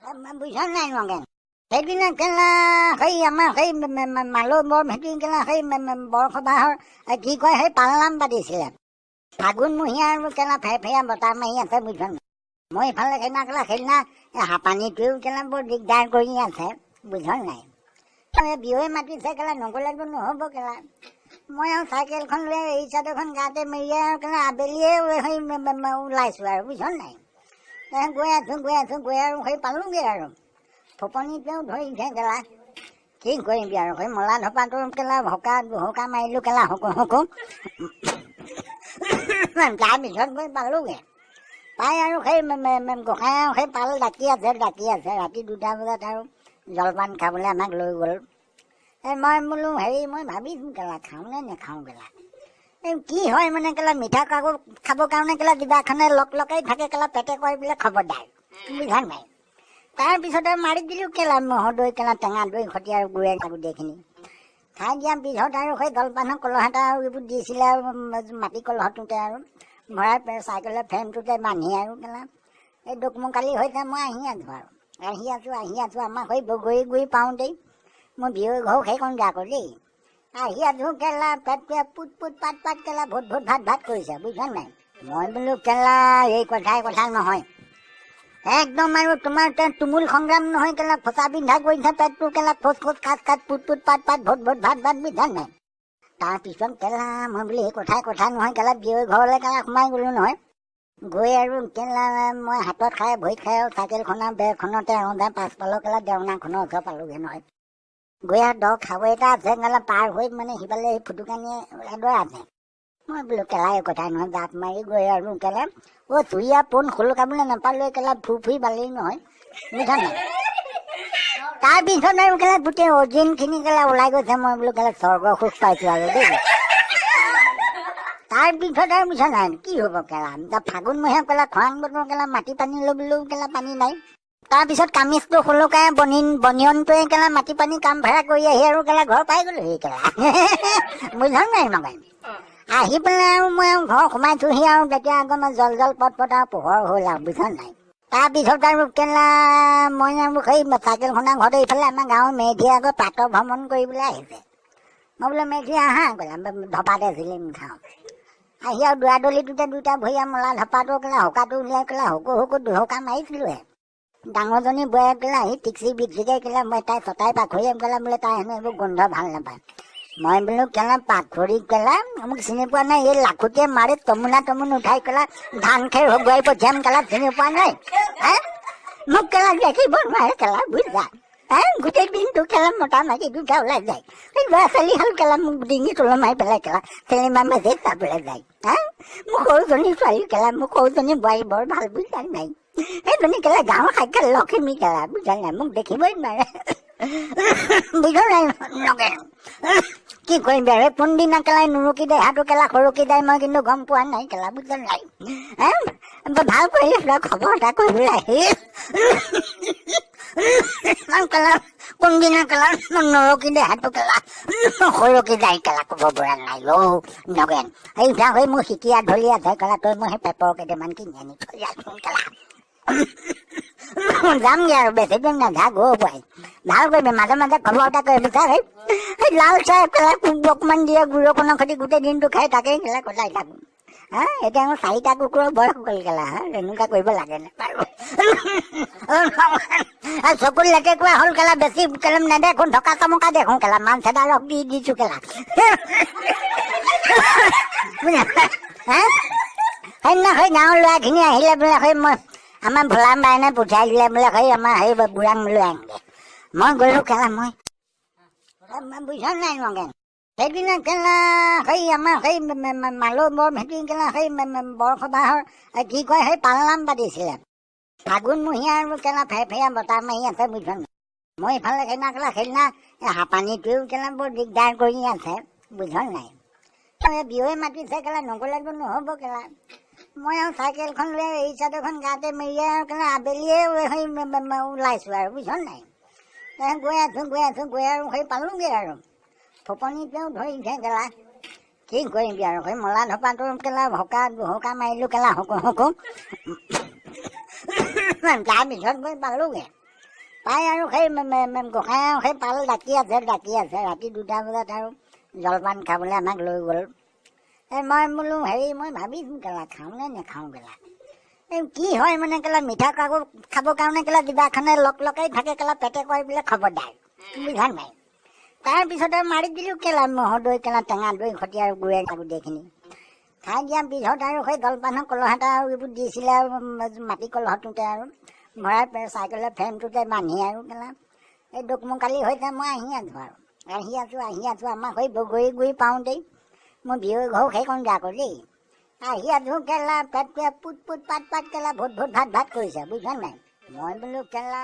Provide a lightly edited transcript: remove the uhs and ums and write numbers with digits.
বুঝা নাই নগেন সেইদিনা কেলা সেই আমাৰ সেই মালৌ বৰ ভেটি কেলা সেই বৰসবাহৰ কি কয় সেই পালনাম পাতিছিলে ফাগুণমহীয়া আৰু কেলা ফেফেয়া বতাহ মাৰি আছে বুজিছ নাই। মই এইফালে সেইদিনা হাপানীটোৱেও কেলা বৰ দিগদাৰ কৰি আছে বুজিছ নাই। বিহুৱে মাতিছে কেলা নগ'লেতো নহ'ব কেলা। মই আৰু চাইকেলখন লৈ এই চাদৰখন গাতে মেৰিয়াই আৰু কেলা আবেলিয়ে সেই ওলাইছোঁ আৰু বুজিছ নাই। গৈ আছোঁ আৰু সেই পালোঁগৈ আৰু ফপনিতেও ধৰিছে কেলা। কি কৰিবি আৰু সেই মলা ধপাটো কেলা ভকা মাৰিলোঁ কেলা হকো তাৰপিছত গৈ পালোঁগৈ। পাই আৰু সেই গোসাঁই আৰু সেই পাল ডাকি আছে ৰাতি 2টা বজাত আৰু জলপান খাবলৈ আমাক লৈ গ'ল। মই বোলো মই ভাবিছোঁ কেলা খাওঁ নে নেখাওঁ কেলা। কি হয় মানে কেলা মিঠা খাবৰ কাৰণে কেলা জিভাখনে লকাই থাকে কেলা পেটে কয় বোলে খবৰদাৰ বুজা নাই। তাৰপিছত আৰু মাৰি দিলোঁ কেলা ম'হৰ দৈ কেলা টেঙা দৈ সৈতে আৰু গুড়ে গোটেইখিনি খাই দিয়াৰ পিছত আৰু সেই জলপানৰ কলহ এটা আৰু এইবোৰ দিছিলে আৰু মাটি কলহটোতে আৰু ভৰাই চাইকেলৰ ফ্ৰেমটোতে বান্ধি আৰু কেলা এই দোকমোকালি হৈছে মই আহি আছোঁ আমাৰ সেই বগৰী গুৰি পাওঁতেই মোৰ বিয়ৈ ঘৰো সেইখন যা আকৌ দেই আহি আছোঁ কেলা পেটটোৱে পুট পাত কেলা ভোট ভাত কৰিছে বুজিছা নাই। মই বোলো কেলা এই কথা নহয় একদম আৰু তোমাৰ তুমুল সংগ্ৰাম নহয় কেলা ফচা পিন্ধা কৰিছে পেটটো কেলা ফচ খাচ পুট পাত ভোট ভাত বুজিছা নাই। তাৰপিছত কেলা মই বোলো এই কথা নহয় কেলা বিয়ৈ ঘৰলৈ কেলা সোমাই গ'লোঁ নহয়। গৈ আৰু কেলা মই হাতত খাই ভৰিত খাই আৰু চাইকেলখনৰ বেৰখনতে ৰন্ধা পাছফালৰ কেলা দেওনাখনৰ ওচৰ পালোঁগৈ নহয়। গৈ আৰু দ খাবৈ এটা আছে কেলা পাৰ হৈ মানে সিফালে সেই ফুটুকানীয়ে এডৰা আছে। মই বোলো কেলা এই কথা নহয় জাপ মাৰি গৈ আৰু কেলা চুৰীয়া পোন খোলকাবলৈ নাপালোঁ কেলা ফুৰি বালি নহয় বুজিছা নাই। তাৰপিছত আৰু কেলা গোটেই অজিনখিনি কেলা ওলাই গৈছে। মই বোলো কেলা স্বৰ্গৰ সুখ পাইছোঁ আৰু দেই। তাৰপিছত আৰু বুজিছা নাই কি হ'ব কেলা ফাগুণমহীয়া কেলা খৰাং বতৰ কেলা মাটি পানী ল'বলৈও কেলা পানী নাই। তাৰপিছত কামিজটো খোলোকাই বনিয়নটোৱে কেলা মাটি পানী কাম ভাড়া কৰি আহি আৰু কেলা ঘৰ পাই গ'লো সেই কেলা বুজিছা নাই নগাই। আহি পেলাই আৰু মই আৰু ঘৰ সোমাইছোঁহি আৰু তেতিয়া আকৌ মই জল পট আৰু পোহৰ হ'ল আৰু বুজিছা নাই। তাৰপিছত আৰু কেলা মই আৰু সেই চাইকেলখনৰ ঘৰতে এইফালে আমাৰ গাঁৱৰ মেধিয়ে আকৌ প্ৰাতঃ ভ্ৰমণ কৰিবলৈ আহিছে। মই বোলো মেধি আহা কেলা ধপাতে ফিলিম খাওঁ। আহি আৰু দৌৰাদলিটোতে 2টা ভৰিয়া মলা ধপাটো কেলা হকাটো উলিয়াই কেলা হকো দুহকা মাৰিছিলোঁহে। ডাঙৰজনী বোৱাৰীয়ে কেলা আহি টিকচি বিকচিকে কেলা মই তাই চটাই পাখৰিয়ে কেলা বোলে তাই হেনো এইবোৰ গোন্ধ ভাল নাপায়। মই বোলো কেলা পাখৰি কেলা মোক চিনি পোৱা নাই এই লাখুটিয়ে মাৰি তমুন উঠাই কেলা ধান খেৰ হগুৱাই পঠিয়াম কেলা চিনি পোৱা নাই মোক কেলা দেখিব নোৱাৰে কেলা বুজিছা। গোটেই দিনটো কেলা মতা মাইকী 2টা ওলাই যায়। এই ল'ৰা ছোৱালীহাল কেলা মোক ডিঙি তোলো মাৰি পেলাই কেলা চিনেমা মেজিক চাবলৈ যায়। মোক সৰুজনী ছোৱালী কেলা মোক সৰুজনী বোৱাৰী বৰ ভাল বুজিছা নাই। সেইজনী কেলা গাঁৱৰ সাক্ষাৎ লখিমী কেলা বুজিছা নাই মোক দেখিবই নোৱাৰে বুজিছা নাই নগে। কি কৰিম আৰু কোনদিনা কেলাই নুৰুকি দেই হাতো কেলা সৰুকি যায় মই কিন্তু গম পোৱা নাই কেলা বুজিছা নাই। ভাল কৰিলে খবৰ এটা কৰিবলৈ আহি কেলা কোনদিনা কেলা নৰকি দে হাতো কেলা সৰকি যায় কেলা ক'ব পৰা নাই নগেন। সেই মোৰ শিকিয়া ধলি আছে কেলা তই মই সেই পেপৰ কেইটামান কিনি আনি থৈ যাচোন কেলা যামগে আৰু বেছি দিন নাযা গৈ পাই ভাল কৰিবি মাজে খবৰ এটা কৰি বিচাৰ সেই লাল চাহ কেলা অকমান দিয়ে গুড়কণৰ সৈতে গোটেই দিনটো খাই তাকেই কেলা কটাই থাকোঁ। এতিয়া মোৰ 4টা কুকুৰৰ বয়স গ'ল কেলা এনেকুৱা কৰিব লাগে নাপাৰোঁ চকুত লেটেকুৰা হ'ল কেলা বেছি কেলা নেদেখোঁ ঢকা চমকা দেখোঁ কেলা মান চেদা ৰস দি দিছোঁ কেলা সেইদিনা সেই গাঁৱৰ ল'ৰাখিনি আহিলে বোলে সেই মই আমাৰ ভোলা মাইনে পঠিয়াই দিলে বোলে সেই আমাৰ সেই বুঢ়াং লৈ আনিলে। মই গ'লোঁ কেলা মই বুজিছা নাই নগেন সেইদিনা কেলা সেই আমাৰ সেই মালৌ বৰ ভেটি কেলা সেই বৰসবাহৰ কি কয় সেই পালনাম পাতিছিলে ফাগুণমহীয়া আৰু কেলা ফেফেয়া বতাহ মাৰি আছে বুজিছ নাই। মই এইফালে সেইদিনা হাপানীটোৱেও কেলা বৰ দিগদাৰ কৰি আছে বুজিছ নাই। বিহুৱে মাতিছে কেলা নগ'লেতো নহ'ব কেলা। মই আৰু চাইকেলখন লৈ এই চাদৰখন গাতে মেৰিয়াই আৰু কেলা আবেলিয়ে সেই ওলাইছোঁ আৰু বুজিছ নাই। গৈ আছোঁ আৰু সেই পালোঁগৈ আৰু ফপনিতেও ধৰিছে কেলা। কি কৰিবি আৰু সেই মলা ধপাটো কেলা ভকা মাৰিলোঁ কেলা হকো তাৰপিছত গৈ পালোঁগৈ। পাই আৰু সেই গোসাঁই আৰু সেই পাল ডাকি আছে ৰাতি 2টা বজাত আৰু জলপান খাবলৈ আমাক লৈ গ'ল। মই বোলো হেৰি মই ভাবিছোঁ কেলা খাওঁ নে নেখাওঁ কেলা এই কি হয় মানে কেলা মিঠা কাকো খাবৰ কাৰণে কেলা জিভাখনে লকাই থাকে কেলা পেটে কয় বোলে খবৰদাৰ বুজা নাই। তাৰপিছতে মাৰি দিলোঁ কেলা ম'হৰ দৈ কেলা টেঙা দৈ সৈতে আৰু গুৰে গোটেইখিনি খাই দিয়াৰ পিছত আৰু সেই জলপানৰ কলহ এটা আৰু এইবোৰ দিছিলে আৰু মাটি কলহটোতে আৰু ভৰাই চাইকেলৰ ফ্ৰেমটোতে বান্ধি আৰু কেলা এই দোকমোকালি হৈছে মই আহি আছোঁ আমাৰ সেই বগৰী গুৰি পাওঁতেই মোৰ বিয়ৈ ঘৰো সেইখন আকৌ দেই আহি আছোঁ কেলা পেটটোৱে পুট পাত কেলা ভোট ভাত কৰিছে বুজিছা নাই। মই বোলো কেলা